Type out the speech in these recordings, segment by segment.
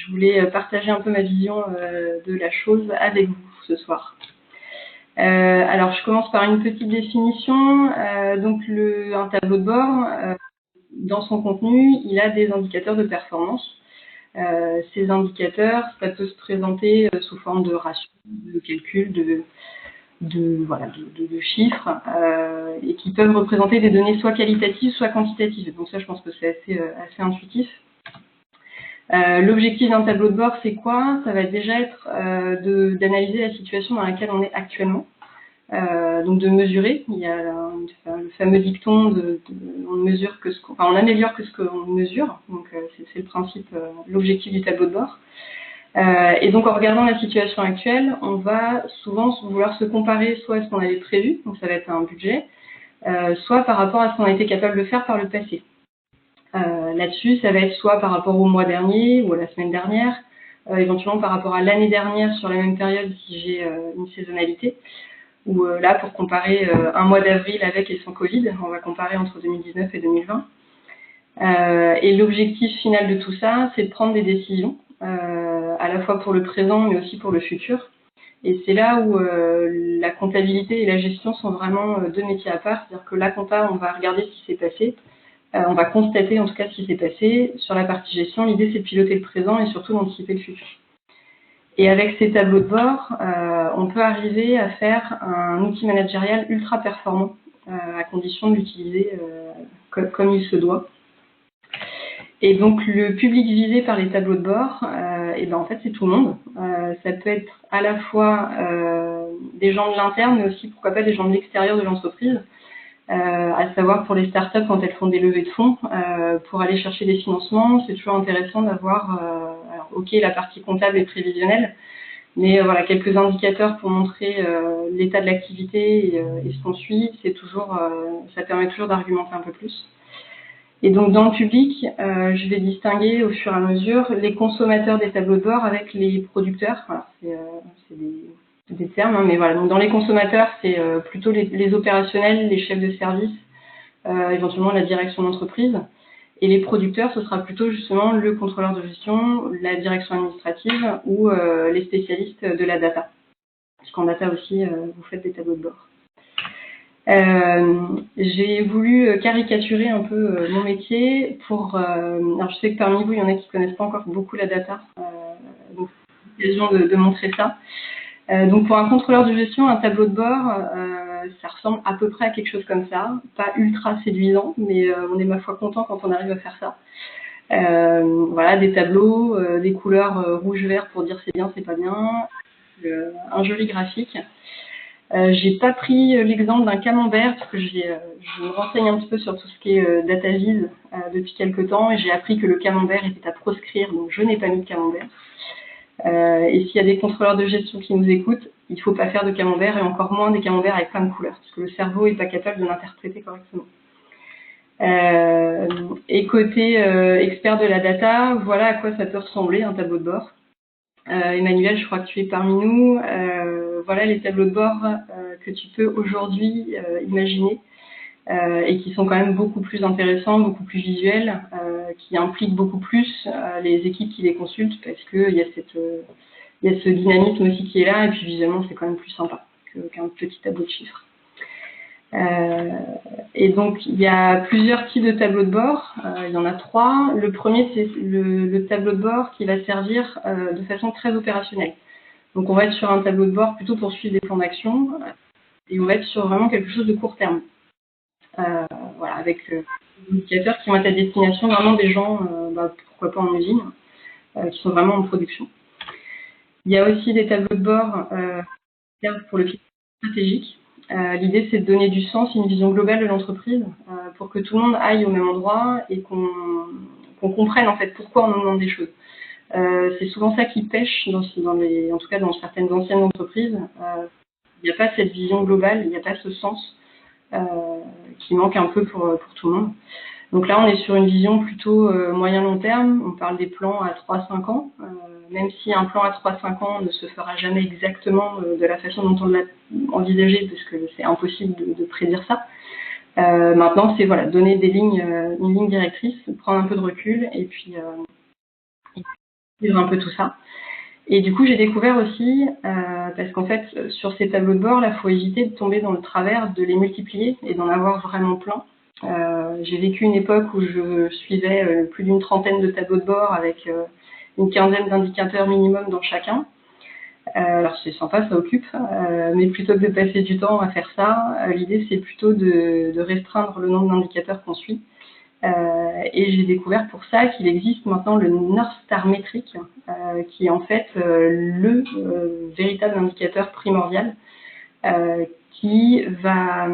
je voulais partager un peu ma vision de la chose avec vous ce soir. Alors, je commence par une petite définition. Donc, un tableau de bord, dans son contenu, il a des indicateurs de performance. Ces indicateurs, ça peut se présenter sous forme de ratios, de calculs, de chiffres, et qui peuvent représenter des données soit qualitatives, soit quantitatives. Donc ça, je pense que c'est assez intuitif. L'objectif d'un tableau de bord, c'est quoi? Ça va déjà être d'analyser la situation dans laquelle on est actuellement. Donc de mesurer. Il y a le fameux dicton on mesure que on améliore que ce qu'on mesure. Donc c'est le principe, l'objectif du tableau de bord. Et donc en regardant la situation actuelle, on va souvent vouloir se comparer soit à ce qu'on avait prévu, donc ça va être un budget, soit par rapport à ce qu'on a été capable de faire par le passé. Là-dessus, ça va être soit par rapport au mois dernier ou à la semaine dernière, éventuellement par rapport à l'année dernière sur la même période si j'ai une saisonnalité, ou là pour comparer un mois d'avril avec et sans Covid, on va comparer entre 2019 et 2020. Et l'objectif final de tout ça, c'est de prendre des décisions, à la fois pour le présent mais aussi pour le futur. Et c'est là où la comptabilité et la gestion sont vraiment deux métiers à part. C'est-à-dire que la compta, on va regarder ce qui s'est passé, on va constater en tout cas ce qui s'est passé. Sur la partie gestion, l'idée c'est de piloter le présent et surtout d'anticiper le futur. Et avec ces tableaux de bord, on peut arriver à faire un outil managérial ultra performant, à condition de l'utiliser comme il se doit. Et donc le public visé par les tableaux de bord, en fait c'est tout le monde. Ça peut être à la fois des gens de l'interne, mais aussi pourquoi pas des gens de l'extérieur de l'entreprise. À savoir pour les startups quand elles font des levées de fonds, pour aller chercher des financements, c'est toujours intéressant d'avoir, alors ok la partie comptable et prévisionnelle, mais voilà quelques indicateurs pour montrer l'état de l'activité et ce qu'on suit, c'est toujours, ça permet toujours d'argumenter un peu plus. Et donc dans le public, je vais distinguer au fur et à mesure les consommateurs des tableaux de bord avec les producteurs. Alors, c'est des termes, hein, mais voilà. Donc dans les consommateurs, c'est plutôt les opérationnels, les chefs de service, éventuellement la direction d'entreprise. Et les producteurs, ce sera plutôt justement le contrôleur de gestion, la direction administrative ou les spécialistes de la data. Parce qu'en data aussi, vous faites des tableaux de bord. J'ai voulu caricaturer un peu mon métier pour. Alors je sais que parmi vous, il y en a qui connaissent pas encore beaucoup la data, donc c'est l'occasion de montrer ça. Donc pour un contrôleur de gestion, un tableau de bord, ça ressemble à peu près à quelque chose comme ça, pas ultra séduisant, mais on est ma foi content quand on arrive à faire ça. Voilà, des tableaux, des couleurs rouge-vert pour dire c'est bien, c'est pas bien, un joli graphique. J'ai pas pris l'exemple d'un camembert parce que je me renseigne un petit peu sur tout ce qui est data viz depuis quelques temps et j'ai appris que le camembert était à proscrire, donc je n'ai pas mis de camembert. Et s'il y a des contrôleurs de gestion qui nous écoutent, il ne faut pas faire de camembert et encore moins des camemberts avec plein de couleurs parce que le cerveau n'est pas capable de l'interpréter correctement. Et côté expert de la data, voilà à quoi ça peut ressembler un tableau de bord. Emmanuel, je crois que tu es parmi nous. Voilà les tableaux de bord que tu peux aujourd'hui imaginer et qui sont quand même beaucoup plus intéressants, beaucoup plus visuels, qui impliquent beaucoup plus les équipes qui les consultent parce qu'il y a ce dynamisme aussi qui est là et puis visuellement c'est quand même plus sympa qu'un petit tableau de chiffres. Et donc il y a plusieurs types de tableaux de bord, il y en a 3. Le premier c'est le tableau de bord qui va servir de façon très opérationnelle. Donc on va être sur un tableau de bord plutôt pour suivre des plans d'action et on va être sur vraiment quelque chose de court terme. Voilà, avec des indicateurs qui vont être à destination vraiment des gens, pourquoi pas en usine, qui sont vraiment en production. Il y a aussi des tableaux de bord qui servent pour le pilotage stratégique. L'idée, c'est de donner du sens, une vision globale de l'entreprise pour que tout le monde aille au même endroit et qu'on comprenne en fait pourquoi on nous demande des choses. C'est souvent ça qui pêche, en tout cas dans certaines anciennes entreprises. Il n'y a pas cette vision globale, il n'y a pas ce sens qui manque un peu pour tout le monde. Donc là, on est sur une vision plutôt moyen-long terme. On parle des plans à 3-5 ans. Même si un plan à 3-5 ans ne se fera jamais exactement de la façon dont on l'a envisagé, parce que c'est impossible de prédire ça. Maintenant, c'est voilà, donner une ligne directrice, prendre un peu de recul et puis suivre un peu tout ça. Et du coup, j'ai découvert aussi, parce qu'en fait, sur ces tableaux de bord, là, faut éviter de tomber dans le travers de les multiplier et d'en avoir vraiment plein. J'ai vécu une époque où je suivais plus d'une trentaine de tableaux de bord avec une quinzaine d'indicateurs minimum dans chacun. Alors c'est sympa, ça occupe, mais plutôt que de passer du temps à faire ça, l'idée c'est plutôt de restreindre le nombre d'indicateurs qu'on suit. Et j'ai découvert pour ça qu'il existe maintenant le North Star métrique, qui est en fait le véritable indicateur primordial qui va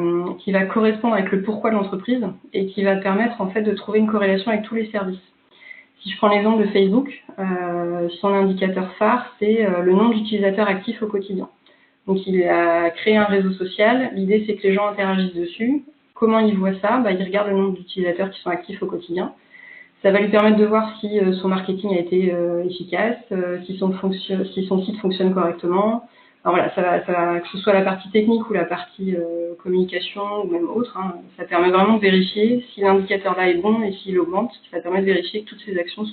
correspondre avec le pourquoi de l'entreprise et qui va permettre en fait de trouver une corrélation avec tous les services. Si je prends l'exemple de Facebook, son indicateur phare, c'est le nombre d'utilisateurs actifs au quotidien. Donc il a créé un réseau social, l'idée c'est que les gens interagissent dessus. Comment il voit ça? Il regarde le nombre d'utilisateurs qui sont actifs au quotidien. Ça va lui permettre de voir si son marketing a été efficace, si son site fonctionne correctement. Alors voilà, ça va, que ce soit la partie technique ou la partie communication ou même autre, hein, ça permet vraiment de vérifier si l'indicateur là est bon et s'il augmente. Ça permet de vérifier que toutes ces actions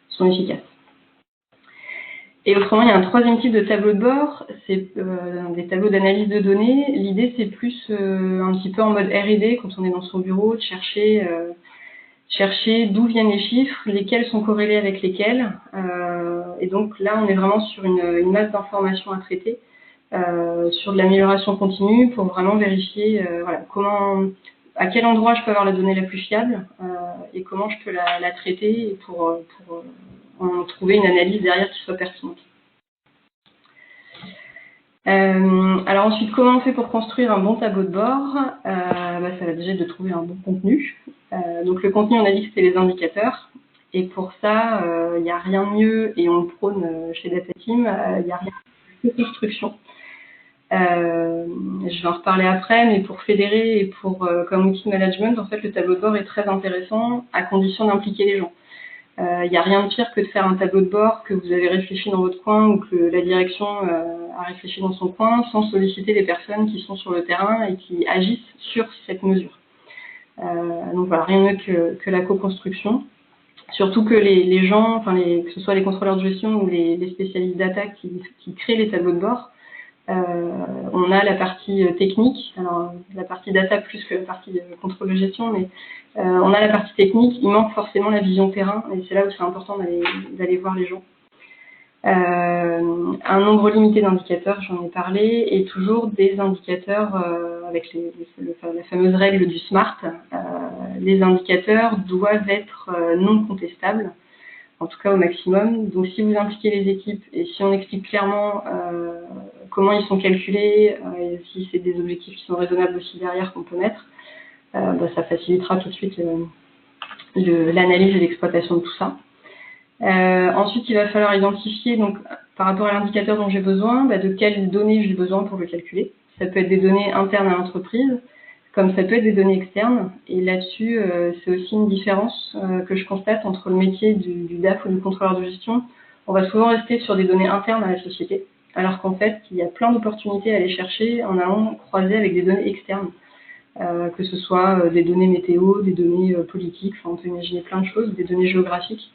sont efficaces. Et autrement, il y a un troisième type de tableau de bord, c'est des tableaux d'analyse de données. L'idée, c'est plus un petit peu en mode R&D, quand on est dans son bureau, de chercher d'où viennent les chiffres, lesquels sont corrélés avec lesquels. Et donc là, on est vraiment sur une masse d'informations à traiter, sur de l'amélioration continue, pour vraiment vérifier à quel endroit je peux avoir la donnée la plus fiable et comment je peux la traiter pour en trouver une analyse derrière qui soit pertinente. Alors ensuite, comment on fait pour construire un bon tableau de bord? Ça va déjà être de trouver un bon contenu. Donc le contenu, on a dit que c'était les indicateurs. Et pour ça, il n'y a rien de mieux, et on le prône chez Data Team, il n'y a rien de mieux que construction. Je vais en reparler après, mais pour fédérer et comme outil de management, en fait, le tableau de bord est très intéressant à condition d'impliquer les gens. Il n'y a rien de pire que de faire un tableau de bord que vous avez réfléchi dans votre coin ou que la direction a réfléchi dans son coin sans solliciter les personnes qui sont sur le terrain et qui agissent sur cette mesure. Donc voilà, rien de mieux que la co-construction. Surtout que les gens, que ce soit les contrôleurs de gestion ou les spécialistes data qui créent les tableaux de bord, on a la partie technique, alors la partie data plus que la partie contrôle de gestion, mais on a la partie technique, il manque forcément la vision terrain, et c'est là où c'est important d'aller voir les gens. Un nombre limité d'indicateurs, j'en ai parlé, et toujours des indicateurs avec la fameuse règle du SMART. Les indicateurs doivent être non contestables, en tout cas au maximum. Donc si vous impliquez les équipes et si on explique clairement comment ils sont calculés et si c'est des objectifs qui sont raisonnables aussi derrière qu'on peut mettre, ça facilitera tout de suite l'analyse et l'exploitation de tout ça. Ensuite, il va falloir identifier, donc, par rapport à l'indicateur dont j'ai besoin, de quelles données j'ai besoin pour le calculer. Ça peut être des données internes à l'entreprise, comme ça peut être des données externes. Et là-dessus, c'est aussi une différence que je constate entre le métier du DAF ou du contrôleur de gestion. On va souvent rester sur des données internes à la société, alors qu'en fait, il y a plein d'opportunités à aller chercher en allant croiser avec des données externes. Que ce soit des données météo, des données politiques, on peut imaginer plein de choses, des données géographiques.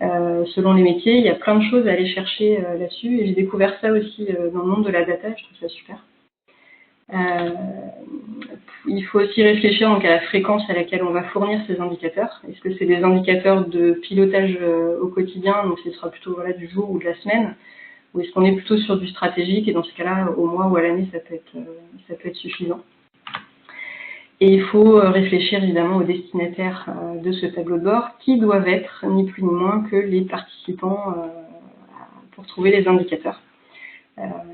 Selon les métiers, il y a plein de choses à aller chercher là-dessus, et j'ai découvert ça aussi dans le monde de la data, je trouve ça super. Il faut aussi réfléchir donc à la fréquence à laquelle on va fournir ces indicateurs. Est-ce que c'est des indicateurs de pilotage au quotidien, donc ce sera plutôt du jour ou de la semaine, ou est-ce qu'on est plutôt sur du stratégique, et dans ce cas-là, au mois ou à l'année, ça peut être suffisant. Et il faut réfléchir évidemment aux destinataires de ce tableau de bord, qui doivent être ni plus ni moins que les participants pour trouver les indicateurs.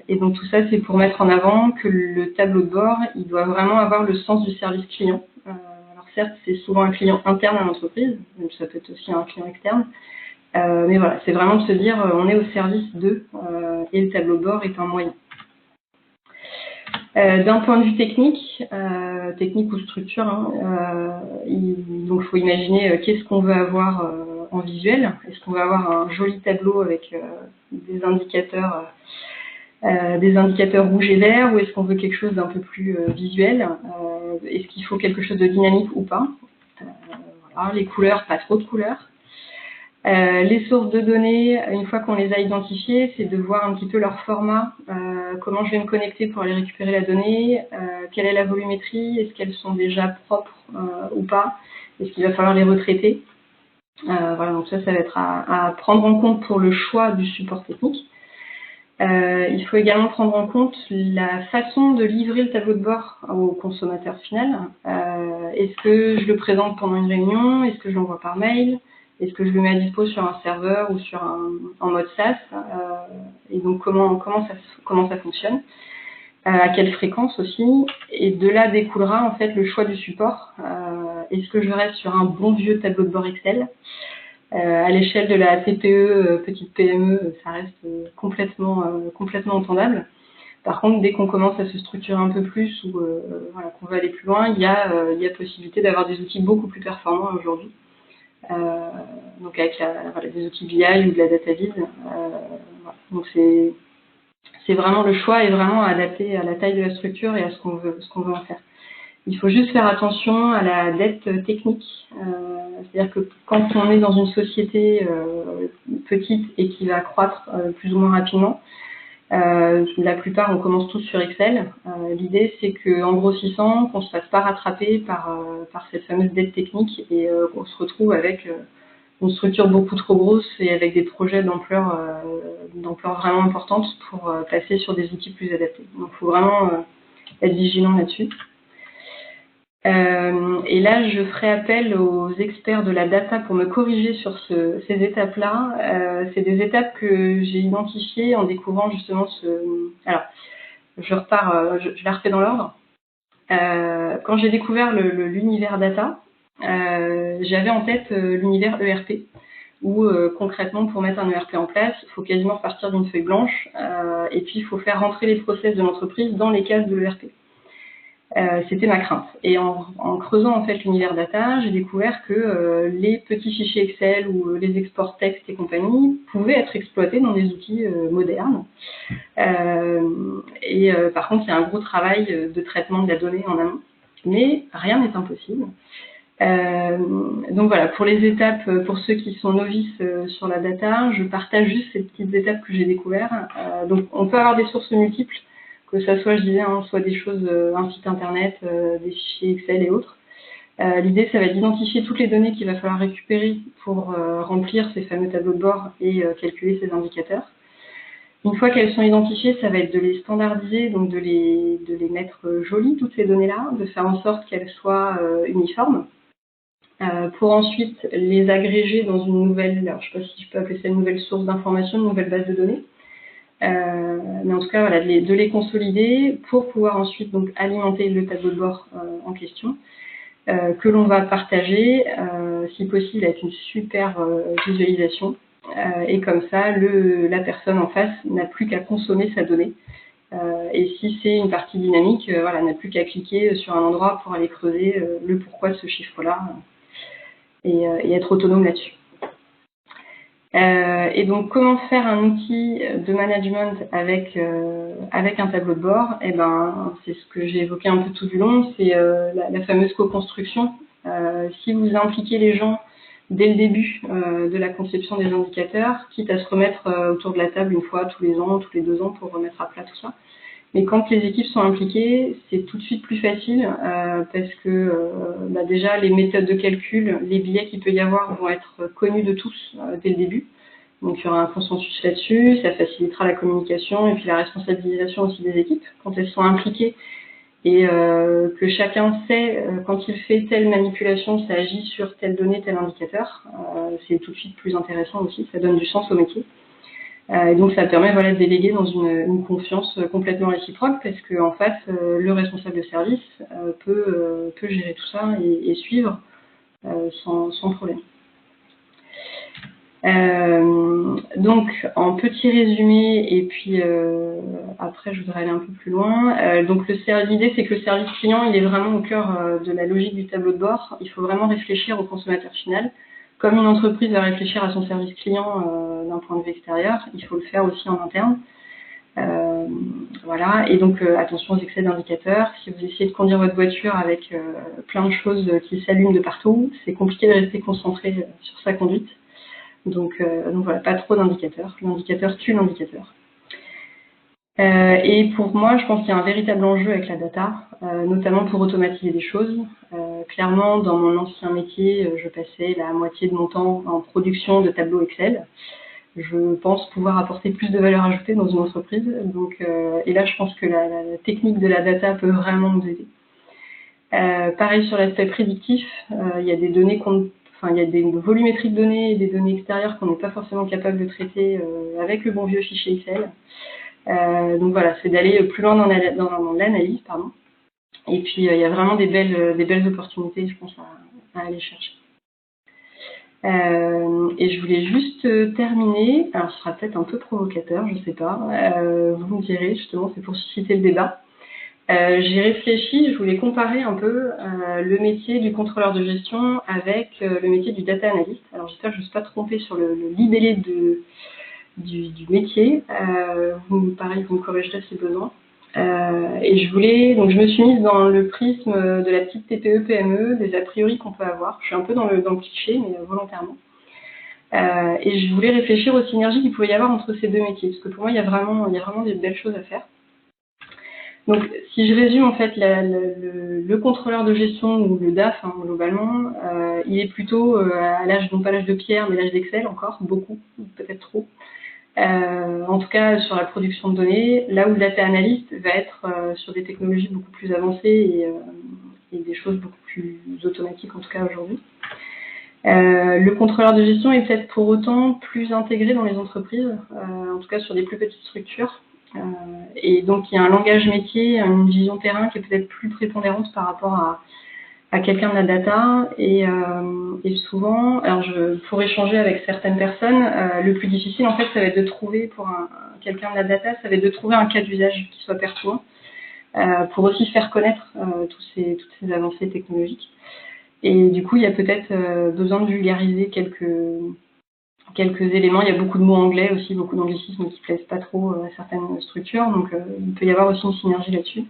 Et donc tout ça, c'est pour mettre en avant que le tableau de bord, il doit vraiment avoir le sens du service client. Alors certes, c'est souvent un client interne à l'entreprise, mais ça peut être aussi un client externe. Mais voilà, c'est vraiment de se dire, on est au service d'eux, et le tableau de bord est un moyen. D'un point de vue technique ou structure, donc il faut imaginer qu'est-ce qu'on veut avoir en visuel. Est-ce qu'on veut avoir un joli tableau avec des indicateurs rouges et verts, ou est-ce qu'on veut quelque chose d'un peu plus visuel? Est-ce qu'il faut quelque chose de dynamique ou pas? Voilà, les couleurs, pas trop de couleurs. Les sources de données, une fois qu'on les a identifiées, c'est de voir un petit peu leur format, comment je vais me connecter pour aller récupérer la donnée, quelle est la volumétrie, est-ce qu'elles sont déjà propres ou pas, est-ce qu'il va falloir les retraiter. Voilà, donc ça va être à prendre en compte pour le choix du support technique. Il faut également prendre en compte la façon de livrer le tableau de bord au consommateur final. Est-ce que je le présente pendant une réunion? Est-ce que je l'envoie par mail? Est-ce que je le mets à dispo sur un serveur ou sur en mode SaaS? Et donc comment ça fonctionne? À quelle fréquence aussi? Et de là découlera en fait le choix du support. Est-ce que je reste sur un bon vieux tableau de bord Excel? À l'échelle de la TPE, petite PME, ça reste complètement entendable. Par contre, dès qu'on commence à se structurer un peu plus ou voilà, qu'on veut aller plus loin, il y a possibilité d'avoir des outils beaucoup plus performants aujourd'hui. Donc avec voilà, des outils BI ou de la data viz. Voilà. Donc c'est vraiment le choix est vraiment adapté à la taille de la structure et à ce qu'on veut en faire. Il faut juste faire attention à la dette technique. C'est-à-dire que quand on est dans une société petite et qui va croître plus ou moins rapidement, la plupart on commence tous sur Excel. L'idée c'est qu'en grossissant, qu'on ne se fasse pas rattraper par cette fameuse dette technique et qu'on se retrouve avec une structure beaucoup trop grosse et avec des projets d'ampleur vraiment importante pour passer sur des outils plus adaptés. Donc il faut vraiment être vigilant là-dessus. Et là, je ferai appel aux experts de la data pour me corriger sur ces étapes-là. C'est des étapes que j'ai identifiées en découvrant justement Alors, je repars, je la refais dans l'ordre. Quand j'ai découvert l'univers data, j'avais en tête l'univers ERP, où concrètement, pour mettre un ERP en place, il faut quasiment partir d'une feuille blanche, et puis il faut faire rentrer les process de l'entreprise dans les cases de l'ERP. C'était ma crainte. Et en creusant en fait l'univers data, j'ai découvert que les petits fichiers Excel ou les exports texte et compagnie pouvaient être exploités dans des outils modernes. Par contre, il y a un gros travail de traitement de la donnée en amont. Mais rien n'est impossible. Donc voilà, pour les étapes, pour ceux qui sont novices sur la data, je partage juste ces petites étapes que j'ai découvertes. Donc on peut avoir des sources multiples, que ça soit, je disais, soit des choses, un site internet, des fichiers Excel et autres. L'idée, ça va être d'identifier toutes les données qu'il va falloir récupérer pour remplir ces fameux tableaux de bord et calculer ces indicateurs. Une fois qu'elles sont identifiées, ça va être de les standardiser, donc de les mettre jolies, toutes ces données-là, de faire en sorte qu'elles soient uniformes, pour ensuite les agréger dans une nouvelle, alors je ne sais pas si je peux appeler ça une nouvelle source d'information, une nouvelle base de données. Mais en tout cas, voilà, de les consolider pour pouvoir ensuite donc alimenter le tableau de bord en question, que l'on va partager, si possible avec une super visualisation. Et comme ça, la personne en face n'a plus qu'à consommer sa donnée. Et si c'est une partie dynamique, voilà, n'a plus qu'à cliquer sur un endroit pour aller creuser le pourquoi de ce chiffre-là et être autonome là-dessus. Et donc, comment faire un outil de management avec un tableau de bord? Eh ben, c'est ce que j'ai évoqué un peu tout du long, c'est la fameuse co-construction. Si vous impliquez les gens dès le début de la conception des indicateurs, quitte à se remettre autour de la table une fois tous les ans, tous les 2 ans pour remettre à plat tout ça. Mais quand les équipes sont impliquées, c'est tout de suite plus facile parce que déjà les méthodes de calcul, les biais qu'il peut y avoir vont être connus de tous dès le début. Donc il y aura un consensus là-dessus, ça facilitera la communication et puis la responsabilisation aussi des équipes quand elles sont impliquées et que chacun sait quand il fait telle manipulation, ça agit sur telle donnée, tel indicateur. C'est tout de suite plus intéressant aussi, ça donne du sens au métier. Et donc ça permet voilà, de déléguer dans une confiance complètement réciproque parce qu'en face, le responsable de service peut gérer tout ça et suivre sans problème. Donc en petit résumé et puis après je voudrais aller un peu plus loin. Donc l'idée c'est que le service client il est vraiment au cœur de la logique du tableau de bord. Il faut vraiment réfléchir au consommateur final. Comme une entreprise va réfléchir à son service client d'un point de vue extérieur, il faut le faire aussi en interne. Voilà. Et donc attention aux excès d'indicateurs. Si vous essayez de conduire votre voiture avec plein de choses qui s'allument de partout, c'est compliqué de rester concentré sur sa conduite. Donc voilà, pas trop d'indicateurs. L'indicateur tue l'indicateur. Et pour moi, je pense qu'il y a un véritable enjeu avec la data, notamment pour automatiser des choses. Clairement, dans mon ancien métier, je passais la moitié de mon temps en production de tableaux Excel. Je pense pouvoir apporter plus de valeur ajoutée dans une entreprise. Donc, et là, je pense que la technique de la data peut vraiment nous aider. Pareil sur l'aspect prédictif, il y a des données il y a des volumétries de données et des données extérieures qu'on n'est pas forcément capable de traiter avec le bon vieux fichier Excel. Donc voilà, c'est d'aller plus loin dans l'analyse, pardon. Et puis il y a vraiment des belles opportunités, je pense, à aller chercher. Et je voulais juste terminer, alors ce sera peut-être un peu provocateur, je sais pas, vous me direz, justement, c'est pour susciter le débat. J'ai réfléchi, je voulais comparer un peu le métier du contrôleur de gestion avec le métier du data analyst. Alors j'espère que je ne me suis pas trompée sur le libellé du métier. Pareil, vous me corrigerez si besoin. Et je me suis mise dans le prisme de la petite TPE-PME, des a priori qu'on peut avoir. Je suis un peu dans le cliché, mais volontairement. Et je voulais réfléchir aux synergies qu'il pouvait y avoir entre ces deux métiers, parce que pour moi, il y a vraiment des belles choses à faire. Donc, si je résume, en fait, le contrôleur de gestion ou le DAF, hein, globalement, il est plutôt à l'âge, non pas l'âge de pierre, mais l'âge d'Excel encore, beaucoup, peut-être trop. En tout cas, sur la production de données, là où le data analyst va être sur des technologies beaucoup plus avancées et des choses beaucoup plus automatiques, en tout cas aujourd'hui. Le contrôleur de gestion est peut-être pour autant plus intégré dans les entreprises, en tout cas sur des plus petites structures. Et donc, il y a un langage métier, une vision terrain qui est peut-être plus prépondérante par rapport à quelqu'un de la data. Et souvent, alors pour échanger avec certaines personnes, le plus difficile, en fait, ça va être de trouver, pour quelqu'un de la data, ça va être de trouver un cas d'usage qui soit pertinent pour aussi faire connaître toutes ces avancées technologiques. Et du coup, il y a peut-être besoin de vulgariser quelques éléments. Il y a beaucoup de mots anglais aussi, beaucoup d'anglicismes qui plaisent pas trop à certaines structures, donc il peut y avoir aussi une synergie là-dessus.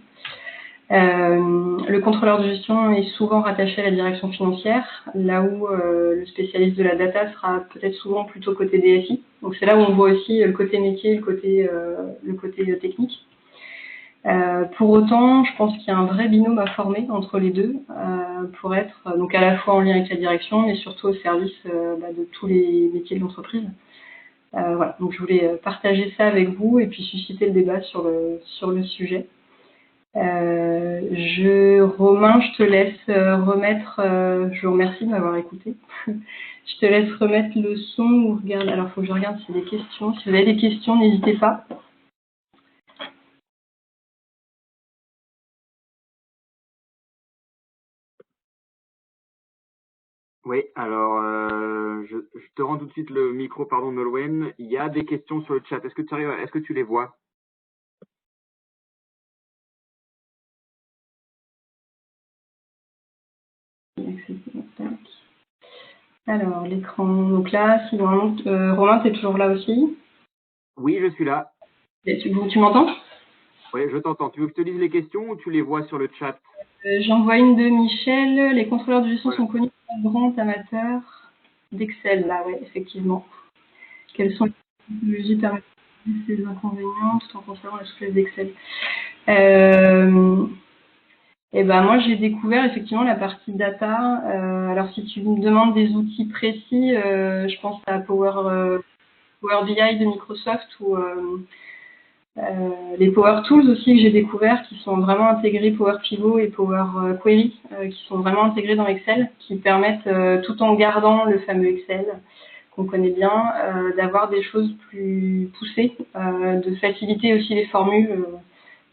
Le contrôleur de gestion est souvent rattaché à la direction financière, là où le spécialiste de la data sera peut-être souvent plutôt côté DSI. Donc c'est là où on voit aussi le côté métier, le côté technique. Pour autant, je pense qu'il y a un vrai binôme à former entre les deux pour être donc à la fois en lien avec la direction, mais surtout au service de tous les métiers de l'entreprise. Voilà, donc je voulais partager ça avec vous et puis susciter le débat sur le sujet. Romain, je te laisse remettre. Je vous remercie de m'avoir écouté. Je te laisse remettre le son ou regarde. Alors, il faut que je regarde s'il y a des questions. Si vous avez des questions, n'hésitez pas. Oui, alors je te rends tout de suite le micro, pardon, Nolwenn. Il y a des questions sur le chat. Est-ce que tu les vois? Alors, l'écran. Donc là, si Romain, tu es toujours là aussi? Oui, je suis là. Et tu m'entends? Oui, je t'entends. Tu veux que je te lise les questions ou tu les vois sur le chat? J'en vois une de Michel. Les contrôleurs de gestion sont connus comme grands amateurs d'Excel. Là, oui, effectivement. Quelles sont les technologies permettant de ces inconvénients tout en conservant la souplesse d'Excel? Et ben moi, j'ai découvert effectivement la partie data. Alors, si tu me demandes des outils précis, je pense à Power BI de Microsoft ou les Power Tools aussi que j'ai découvert qui sont vraiment intégrés, Power Pivot et Power Query, qui sont vraiment intégrés dans Excel, qui permettent, tout en gardant le fameux Excel qu'on connaît bien, d'avoir des choses plus poussées, de faciliter aussi les formules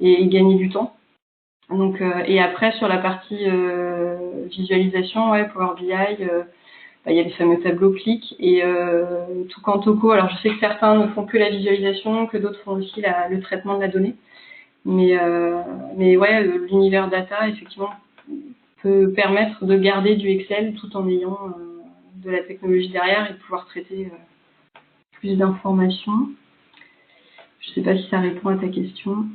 et gagner du temps. Donc, et après, sur la partie visualisation, ouais, Power BI, il y a les fameux tableaux clics et tout quant au co. Alors je sais que certains ne font que la visualisation, que d'autres font aussi le traitement de la donnée. Mais ouais, l'univers data, effectivement, peut permettre de garder du Excel tout en ayant de la technologie derrière et de pouvoir traiter plus d'informations. Je ne sais pas si ça répond à ta question.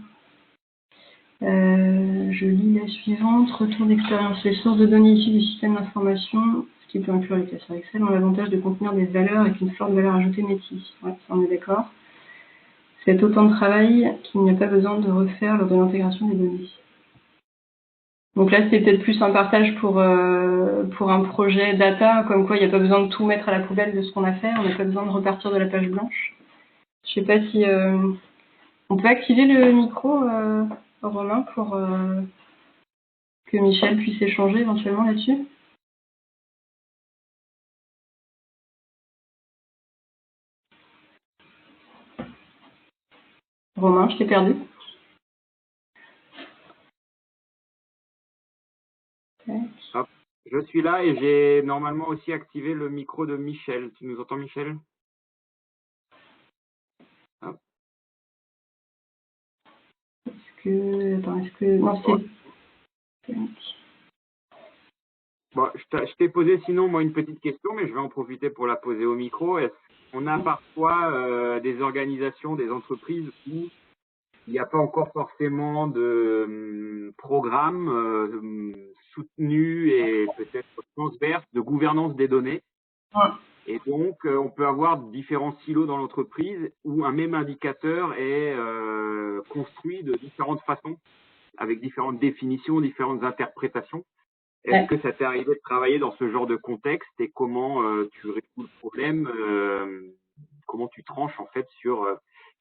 Je lis la suivante. Retour d'expérience. Les sources de données issues du système d'information, qui peut inclure les classeurs Excel, ont l'avantage de contenir des valeurs avec une forte valeur ajoutée métier. Ouais, ça, on est d'accord. C'est autant de travail qu'il n'y a pas besoin de refaire lors de l'intégration des données. Donc là, c'est peut-être plus un partage pour un projet data, comme quoi il n'y a pas besoin de tout mettre à la poubelle de ce qu'on a fait, on n'a pas besoin de repartir de la page blanche. Je sais pas si on peut activer le micro, Romain, pour que Michel puisse échanger éventuellement là-dessus. Romain, je t'ai perdu. Hop. Je suis là et j'ai normalement aussi activé le micro de Michel. Tu nous entends, Michel? Hop. Non, c'est... Bon, je t'ai posé sinon moi une petite question, mais je vais en profiter pour la poser au micro. Est-ce qu'on a parfois des organisations, des entreprises où il n'y a pas encore forcément de programme soutenu et peut-être transverse de gouvernance des données. Ouais. Et donc, on peut avoir différents silos dans l'entreprise où un même indicateur est construit de différentes façons, avec différentes définitions, différentes interprétations. Est-ce que ça t'est arrivé de travailler dans ce genre de contexte et comment tu résous le problème, comment tu tranches en fait sur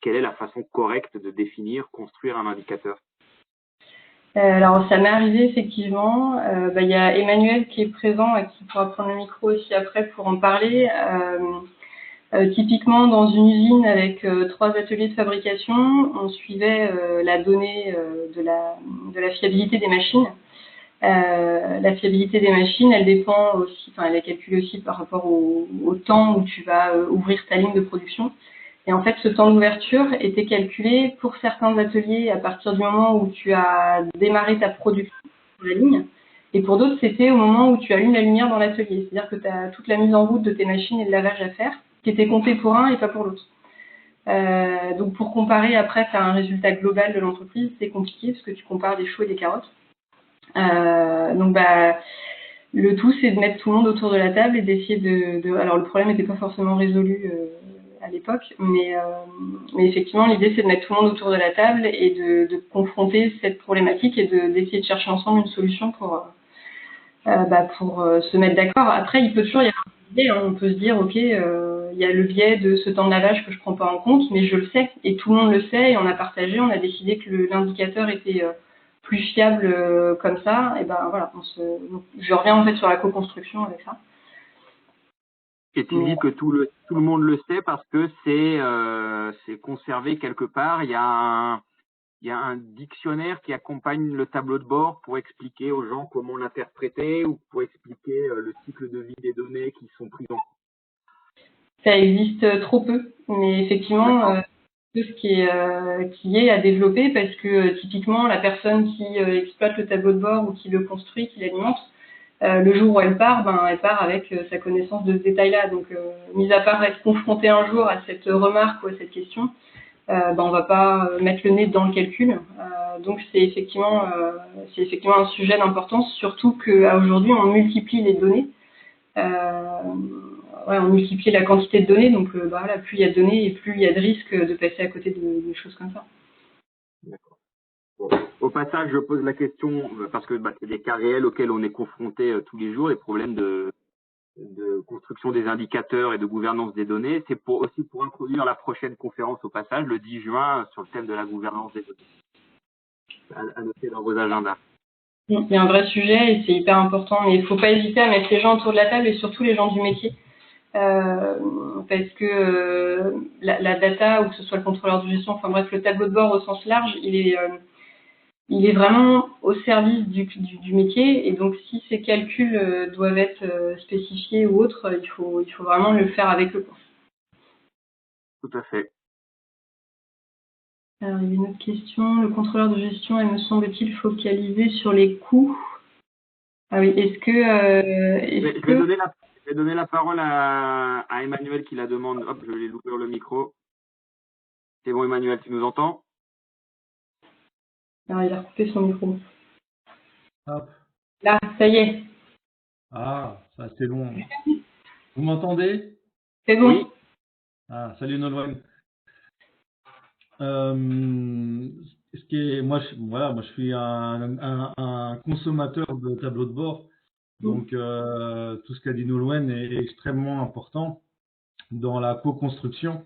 quelle est la façon correcte de définir, construire un indicateur? Alors, ça m'est arrivé effectivement. Il y a Emmanuel qui est présent et qui pourra prendre le micro aussi après pour en parler. Typiquement, dans une usine avec 3 ateliers de fabrication, on suivait la donnée de la fiabilité des machines. La fiabilité des machines, elle dépend aussi, elle est calculée aussi par rapport au temps où tu vas ouvrir ta ligne de production. Et en fait, ce temps d'ouverture était calculé pour certains ateliers à partir du moment où tu as démarré ta production sur la ligne. Et pour d'autres, c'était au moment où tu allumes la lumière dans l'atelier. C'est-à-dire que tu as toute la mise en route de tes machines et le lavage à faire, qui était compté pour un et pas pour l'autre. Donc pour comparer, après, tu as un résultat global de l'entreprise, c'est compliqué parce que tu compares des choux et des carottes. Donc le tout, c'est de mettre tout le monde autour de la table et d'essayer de... Alors le problème n'était pas forcément résolu à l'époque, mais effectivement l'idée c'est de mettre tout le monde autour de la table et de confronter cette problématique et d'essayer de chercher ensemble une solution pour se mettre d'accord. Après, il peut toujours y avoir un biais, hein. On peut se dire ok, il y a le biais de ce temps de lavage que je prends pas en compte, mais je le sais et tout le monde le sait et on a partagé, on a décidé que l'indicateur était plus fiable comme ça. Et ben voilà, donc, je reviens en fait sur la co-construction avec ça. Et tu dis que tout le monde le sait parce que c'est conservé quelque part. Il y a un dictionnaire qui accompagne le tableau de bord pour expliquer aux gens comment l'interpréter ou pour expliquer le cycle de vie des données qui sont prises en compte. Ça existe trop peu, mais effectivement, tout ce qui est à développer parce que typiquement la personne qui exploite le tableau de bord ou qui le construit, qui l'alimente, le jour où elle part avec sa connaissance de ce détail-là. Donc, mis à part être confronté un jour à cette remarque ou à cette question, on va pas mettre le nez dans le calcul. Donc, c'est effectivement un sujet d'importance, surtout qu'aujourd'hui, on multiplie les données. On multiplie la quantité de données, donc plus il y a de données et plus il y a de risques de passer à côté de choses comme ça. D'accord. Bon. Au passage, je pose la question parce que c'est des cas réels auxquels on est confronté tous les jours, les problèmes de construction des indicateurs et de gouvernance des données. C'est aussi pour introduire la prochaine conférence au passage, le 10 juin, sur le thème de la gouvernance des données. À noter dans vos agendas. Il y a un vrai sujet et c'est hyper important, mais il ne faut pas hésiter à mettre les gens autour de la table et surtout les gens du métier. Parce que la data, ou que ce soit le contrôleur de gestion, enfin bref, le tableau de bord au sens large, il est vraiment au service du métier, et donc si ces calculs doivent être spécifiés ou autres, il faut vraiment le faire avec eux. Tout à fait. Alors, il y a une autre question. Le contrôleur de gestion est, me semble-t-il, focalisé sur les coûts. Ah oui, est-ce que... Je vais donner la parole à Emmanuel qui la demande. Hop, je vais lui ouvrir le micro. C'est bon, Emmanuel, tu nous entends? Alors, il a coupé son micro. Hop. Là, ça y est. Ah, Ah, c'est long. Vous m'entendez? C'est bon. Oui. Ah, salut Nolwenn. Ce qui est, moi, moi, je suis un consommateur de tableaux de bord. Donc, tout ce qu'a dit Nolwenn est extrêmement important dans la co-construction.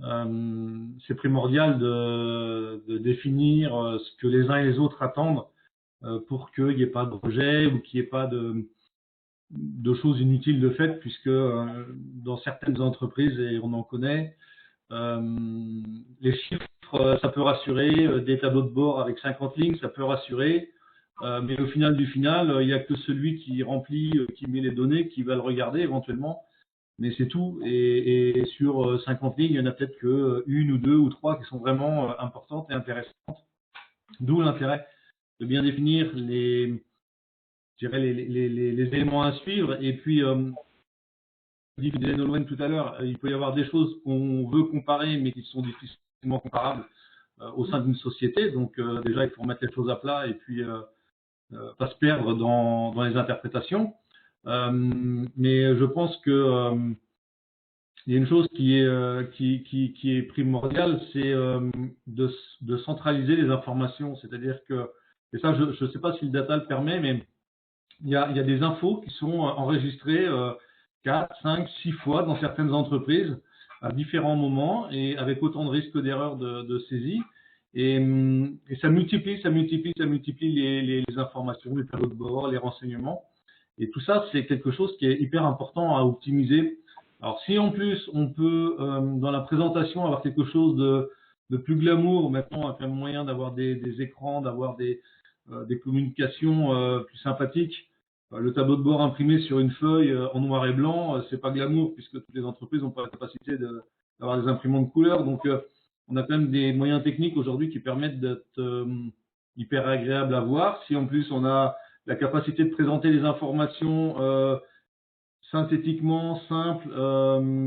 C'est primordial de définir ce que les uns et les autres attendent pour qu'il n'y ait pas de rejet ou qu'il n'y ait pas de choses inutiles de fait, puisque dans certaines entreprises, et on en connaît, les chiffres, ça peut rassurer, des tableaux de bord avec 50 lignes, ça peut rassurer, mais au final du final, il n'y a que celui qui remplit, qui met les données, qui va le regarder éventuellement, mais c'est tout. Et sur 50 lignes, il y en a peut-être que une ou deux ou trois qui sont vraiment importantes et intéressantes. D'où l'intérêt de bien définir je dirais les éléments à suivre. Et puis, dit que disait Nolwenn tout à l'heure, il peut y avoir des choses qu'on veut comparer, mais qui sont difficilement comparables au sein d'une société. Donc, déjà, il faut remettre les choses à plat et puis pas se perdre dans les interprétations. Mais je pense que il y a une chose qui est primordiale, c'est de centraliser les informations. C'est-à-dire que, et ça, je ne sais pas si le data le permet, mais il y a des infos qui sont enregistrées 4, 5, 6 fois dans certaines entreprises à différents moments et avec autant de risques d'erreur de saisie. Et ça multiplie les informations, les tableaux de bord, les renseignements. Et tout ça, c'est quelque chose qui est hyper important à optimiser. Alors, si en plus on peut, dans la présentation, avoir quelque chose de plus glamour, maintenant, avec un moyen d'avoir des écrans, d'avoir des communications plus sympathiques. Le tableau de bord imprimé sur une feuille en noir et blanc, c'est pas glamour puisque toutes les entreprises n'ont pas la capacité d'avoir des imprimantes de couleur. Donc, on a quand même des moyens techniques aujourd'hui qui permettent d'être hyper agréables à voir. Si en plus on a la capacité de présenter les informations synthétiquement, simple,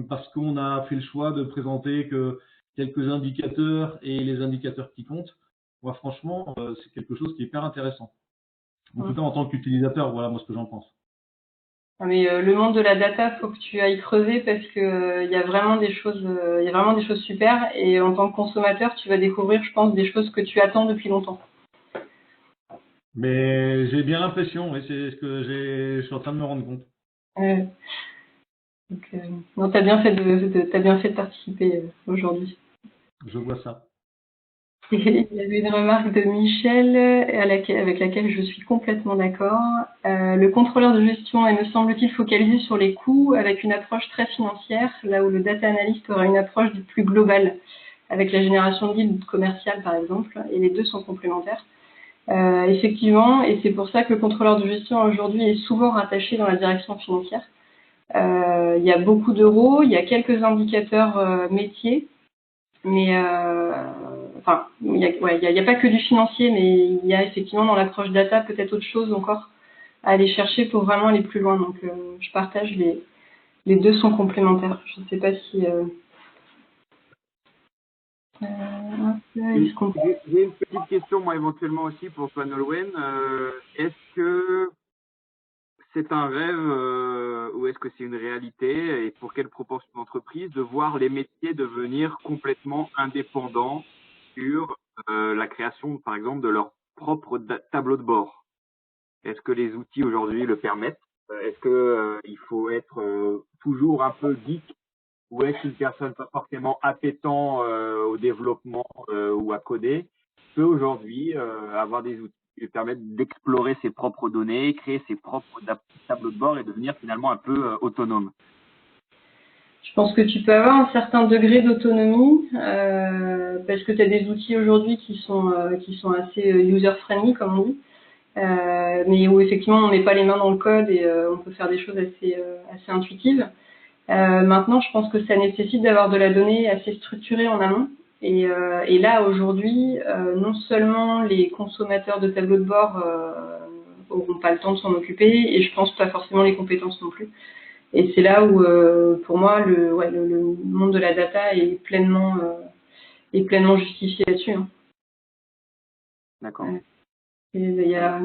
parce qu'on a fait le choix de présenter que quelques indicateurs et les indicateurs qui comptent. Moi, franchement, c'est quelque chose qui est hyper intéressant. En tout cas, en tant qu'utilisateur, voilà moi ce que j'en pense. Mais le monde de la data, faut que tu ailles creuser parce que il y a vraiment des choses, il y a vraiment des choses super. Et en tant que consommateur, tu vas découvrir, je pense, des choses que tu attends depuis longtemps. Mais j'ai bien l'impression, et c'est ce que je suis en train de me rendre compte. Donc, non, t'as bien fait t'as bien fait de participer aujourd'hui. Je vois ça. Et il y avait une remarque de Michel avec laquelle je suis complètement d'accord. Le contrôleur de gestion est, me semble-t-il, focalisé sur les coûts avec une approche très financière, là où le data analyst aura une approche du plus globale, avec la génération de leads commerciales par exemple, et les deux sont complémentaires. Effectivement, et c'est pour ça que le contrôleur de gestion aujourd'hui est souvent rattaché dans la direction financière. Il y a beaucoup d'euros, il y a quelques indicateurs métiers, mais enfin, il y a pas que du financier, mais il y a effectivement dans l'approche data peut-être autre chose encore à aller chercher pour vraiment aller plus loin. Donc, je partage les deux sont complémentaires. Je ne sais pas si J'ai une petite question, moi, éventuellement aussi pour toi, Nolwenn. Est-ce que c'est un rêve ou est-ce que c'est une réalité et pour quelle proportion d'entreprise de voir les métiers devenir complètement indépendants sur la création, par exemple, de leur propre tableau de bord? Est-ce que les outils aujourd'hui le permettent? Est-ce que il faut être toujours un peu geek ou est-ce qu'une personne pas forcément appétant au développement ou à coder peut aujourd'hui avoir des outils qui lui permettent d'explorer ses propres données, créer ses propres tableaux de bord et devenir finalement un peu autonome? Je pense que tu peux avoir un certain degré d'autonomie parce que tu as des outils aujourd'hui qui sont assez user-friendly, comme on dit, mais où effectivement on met pas les mains dans le code et on peut faire des choses assez intuitives. Maintenant, je pense que ça nécessite d'avoir de la donnée assez structurée en amont. Et là, aujourd'hui, non seulement les consommateurs de tableaux de bord auront pas le temps de s'en occuper, et je pense pas forcément les compétences non plus. Et c'est là où, pour moi, le monde de la data est pleinement justifié là-dessus. Hein. D'accord. Et il y a,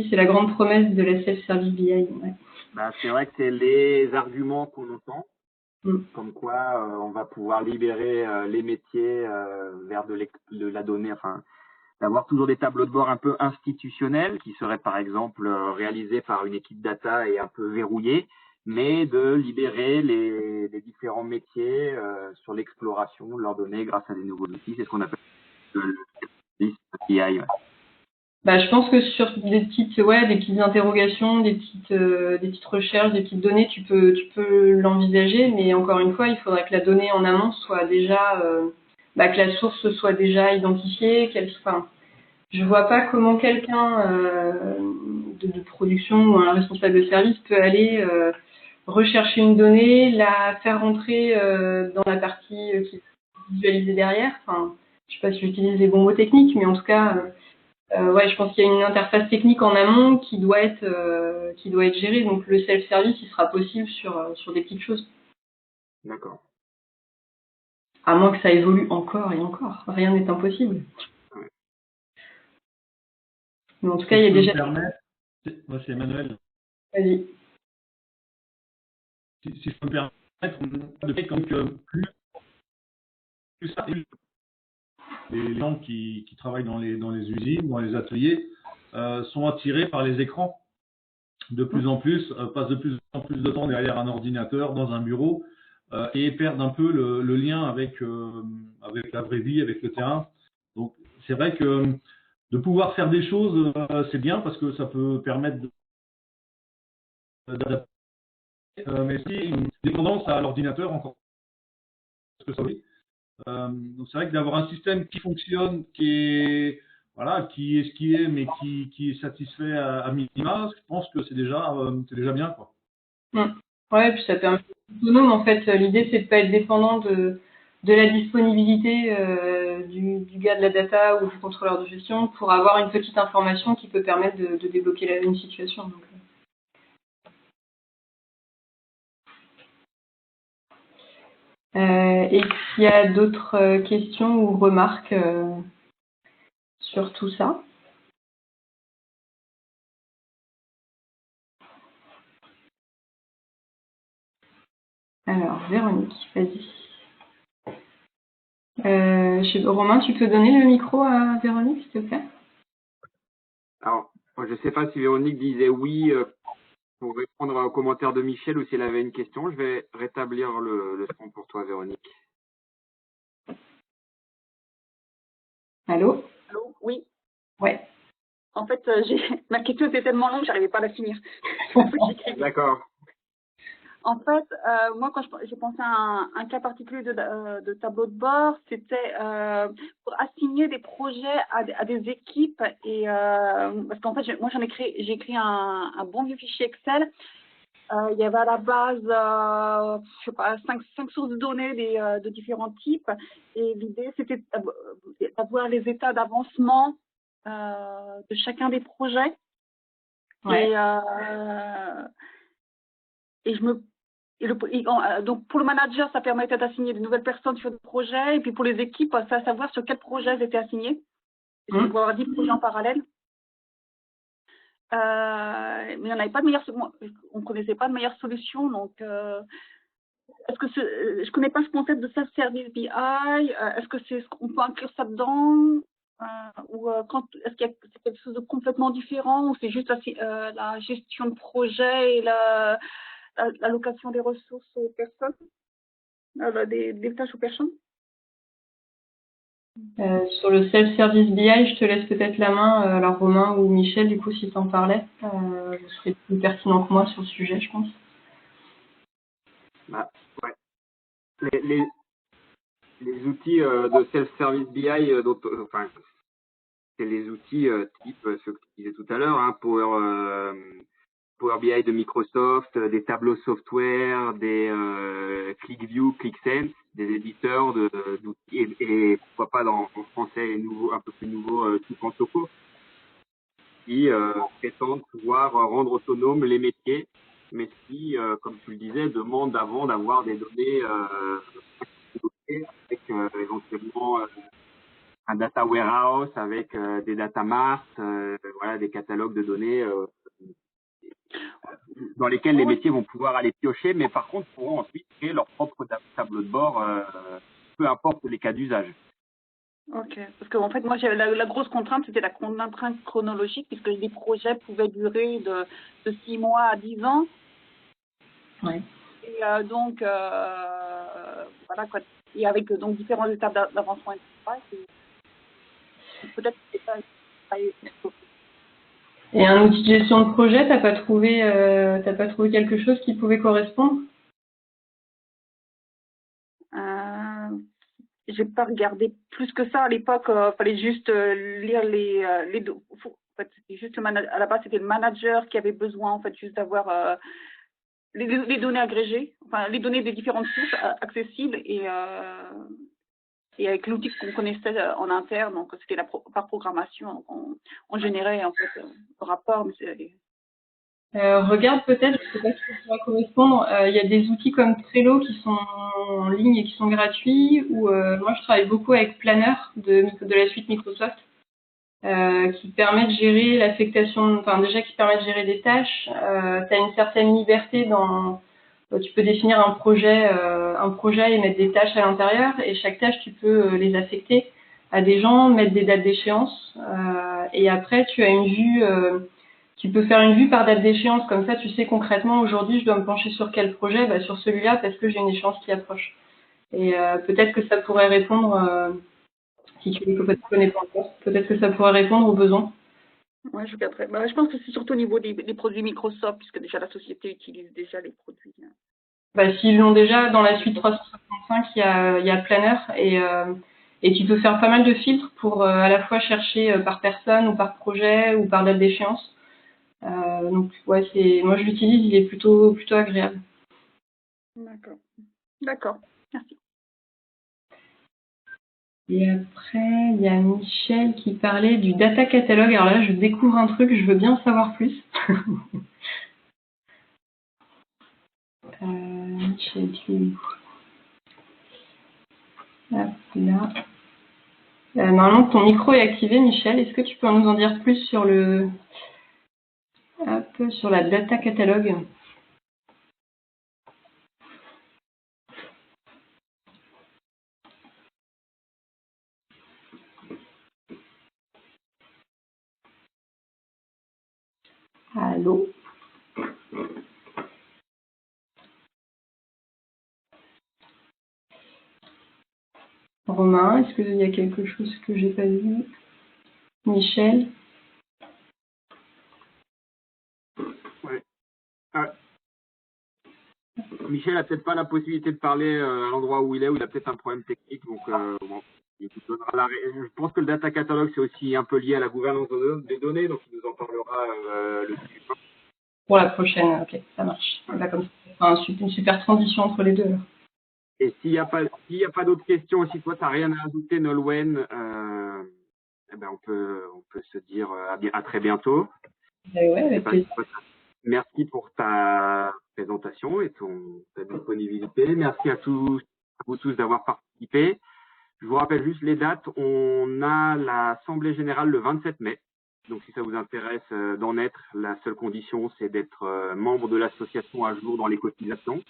c'est la grande promesse de la self-service BI. Ouais. Bah, c'est vrai que c'est les arguments qu'on entend, Mm. comme quoi on va pouvoir libérer les métiers vers de la donnée, enfin, d'avoir toujours des tableaux de bord un peu institutionnels qui seraient par exemple réalisés par une équipe data et un peu verrouillés, mais de libérer les différents métiers sur l'exploration de leurs données grâce à des nouveaux outils. C'est ce qu'on appelle le BI. Ouais. Bah, je pense que sur des petites interrogations, des petites recherches, des petites données, tu peux l'envisager, mais encore une fois, il faudrait que la donnée en amont soit déjà, que la source soit déjà identifiée, je vois pas comment quelqu'un de production ou un responsable de service peut aller rechercher une donnée, la faire rentrer dans la partie qui est visualisée derrière. Enfin, je sais pas si j'utilise les bons mots techniques, mais en tout cas, je pense qu'il y a une interface technique en amont qui doit être gérée. Donc le self-service, il sera possible sur des petites choses. D'accord. À moins que ça évolue encore et encore. Rien n'est impossible. Ouais. Mais en tout cas, il y a déjà. Moi, c'est Emmanuel. Vas-y. Si je peux me permettre, de fait comme que plus ça, les gens qui travaillent dans les usines, dans les ateliers, sont attirés par les écrans. De plus en plus, passent de plus en plus de temps derrière un ordinateur, dans un bureau, et perdent un peu le lien avec la vraie vie, avec le terrain. Donc, c'est vrai que de pouvoir faire des choses, c'est bien parce que ça peut permettre d'adapter, mais si une dépendance à l'ordinateur encore, parce que ça oui. Donc c'est vrai que d'avoir un système qui fonctionne, qui est ce qui est, mais qui est satisfait à minima, je pense que c'est déjà bien, quoi. Ouais, puis ça permet d'être autonome. En fait, l'idée c'est de pas être dépendant de la disponibilité du gars de la data ou du contrôleur de gestion pour avoir une petite information qui peut permettre de débloquer une situation. Donc, est-ce qu'il y a d'autres questions ou remarques sur tout ça? Alors, Véronique, vas-y. Romain, tu peux donner le micro à Véronique, s'il te plaît? Alors, moi, je ne sais pas si Véronique disait oui pour répondre aux commentaires de Michel ou si elle avait une question. Je vais rétablir le son pour toi, Véronique. Allô? Allô? Oui. Ouais. En fait, ma question était tellement longue, j'arrivais pas à la finir. D'accord. En fait, moi, quand j'ai pensé à un cas particulier de tableau de bord, c'était pour assigner des projets à des équipes. Et parce qu'en fait, moi, j'ai écrit un bon vieux fichier Excel. Il y avait à la base, je sais pas, 5 sources de données de différents types. Et l'idée, c'était d'avoir les états d'avancement de chacun des projets. Ouais. Donc pour le manager, ça permettait d'assigner de nouvelles personnes sur le projet, et puis pour les équipes, ça savoir sur quel projet elles étaient assignées. Et on pouvait avoir 10 projets en parallèle. Mais on n'avait pas de on ne connaissait pas de meilleure solution. Donc, est-ce que je connais pas ce concept de self-service BI. Est-ce que on peut inclure ça dedans, ou est-ce qu'il y a quelque chose de complètement différent, ou c'est juste la gestion de projet et l'allocation des ressources aux personnes, des tâches aux personnes? Sur le self-service BI, je te laisse peut-être la main, alors Romain ou Michel, du coup, si tu en parlais. Vous serez plus pertinent que moi sur le sujet, je pense. Bah, ouais. Les outils de self-service BI, enfin, c'est les outils type ceux que tu disais tout à l'heure, hein, Power BI de Microsoft, des tableaux software, des ClickView, ClickSense, des éditeurs d'outils et pourquoi pas en français un peu plus nouveau, Topo, qui prétendent pouvoir rendre autonomes les métiers, mais qui, comme tu le disais, demandent avant d'avoir des données avec éventuellement un data warehouse avec des data marts, voilà, des catalogues de données dans lesquels les métiers vont pouvoir aller piocher, mais par contre pourront ensuite créer leur propre tableau de bord, peu importe les cas d'usage. Ok, parce qu'en fait, moi, j'avais la grosse contrainte, c'était la contrainte chronologique, puisque les projets pouvaient durer de 6 mois à 10 ans. Ouais. Et donc, voilà quoi. Et avec donc différentes étapes d'avancement et tout ça, peut-être que c'est pas. Et un outil de gestion de projet, t'as pas trouvé quelque chose qui pouvait correspondre? J'ai pas regardé plus que ça à l'époque. Fallait juste lire les en fait, c'était juste à la base, c'était le manager qui avait besoin en fait juste d'avoir les données agrégées, enfin les données des différentes sources accessibles et avec l'outil qu'on connaissait en interne. Donc c'était par programmation. On générait en fait le rapport, mais Regarde peut-être, je sais pas si ça pourra correspondre. Il y a des outils comme Trello qui sont en ligne et qui sont gratuits. Ou moi, je travaille beaucoup avec Planner de la suite Microsoft, qui permet de gérer l'affectation. Enfin, déjà qui permet de gérer des tâches. Tu as une certaine liberté dans. Tu peux définir un projet et mettre des tâches à l'intérieur. Et chaque tâche, tu peux les affecter à des gens, mettre des dates d'échéance. Et après, tu as une vue. Tu peux faire une vue par date d'échéance, comme ça tu sais concrètement aujourd'hui je dois me pencher sur quel projet, bah, sur celui-là parce que j'ai une échéance qui approche. Et peut-être que ça pourrait répondre, si tu ne connais pas encore, peut-être que ça pourrait répondre aux besoins. ouais, je regarderai. Bah, je pense que c'est surtout au niveau des produits Microsoft, puisque déjà la société utilise déjà les produits. Bah, s'ils l'ont déjà dans la suite 365, il y a Planner et tu peux faire pas mal de filtres pour à la fois chercher par personne ou par projet ou par date d'échéance. Donc ouais, moi je l'utilise, il est plutôt agréable. D'accord. D'accord. Merci. Et après, il y a Michel qui parlait du data catalogue. Alors là, je découvre un truc, je veux bien en savoir plus. Michel, tu es où? Hop, là. Normalement, ton micro est activé, Michel. Est-ce que tu peux nous en dire plus sur sur la data catalogue? Allô? Romain, est-ce qu'il y a quelque chose que j'ai pas vu? Michel? Ouais. Michel a peut-être pas la possibilité de parler à l'endroit où il a peut-être un problème technique, donc bon, il vous donnera je pense que le data catalogue c'est aussi un peu lié à la gouvernance des données, donc il nous en parlera le suivant. Pour la prochaine, ok, ça marche. Bah, comme ça, enfin, une super transition entre les deux. Là. Et s'il n'y a pas d'autres questions, si toi tu n'as rien à ajouter, Nolwenn, eh ben on peut se dire à très bientôt. Ouais, avec plaisir. Merci pour ta présentation et ta disponibilité. Merci à vous tous d'avoir participé. Je vous rappelle juste les dates. On a l'Assemblée générale le 27 mai. Donc, si ça vous intéresse d'en être, la seule condition, c'est d'être membre de l'association à jour dans les cotisations.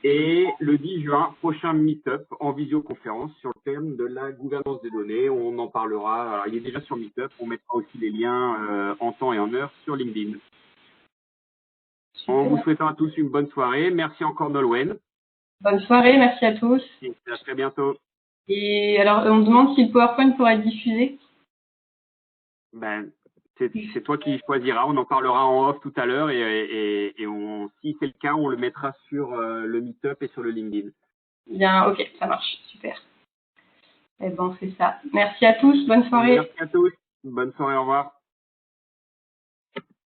Et le 10 juin, prochain meet-up en visioconférence sur le thème de la gouvernance des données. On en parlera. Alors, il est déjà sur Meetup. On mettra aussi les liens en temps et en heure sur LinkedIn. En vous souhaitant à tous une bonne soirée. Merci encore, Nolwenn. Bonne soirée, merci à tous. Et à très bientôt. Et alors, on me demande si le PowerPoint pourra être diffusé. Ben, c'est toi qui choisiras. On en parlera en off tout à l'heure et si c'est le cas, on le mettra sur le Meetup et sur le LinkedIn. Bien, ok, ça marche, super. Eh ben, on fait ça. Merci à tous, bonne soirée. Merci à tous. Bonne soirée, au revoir.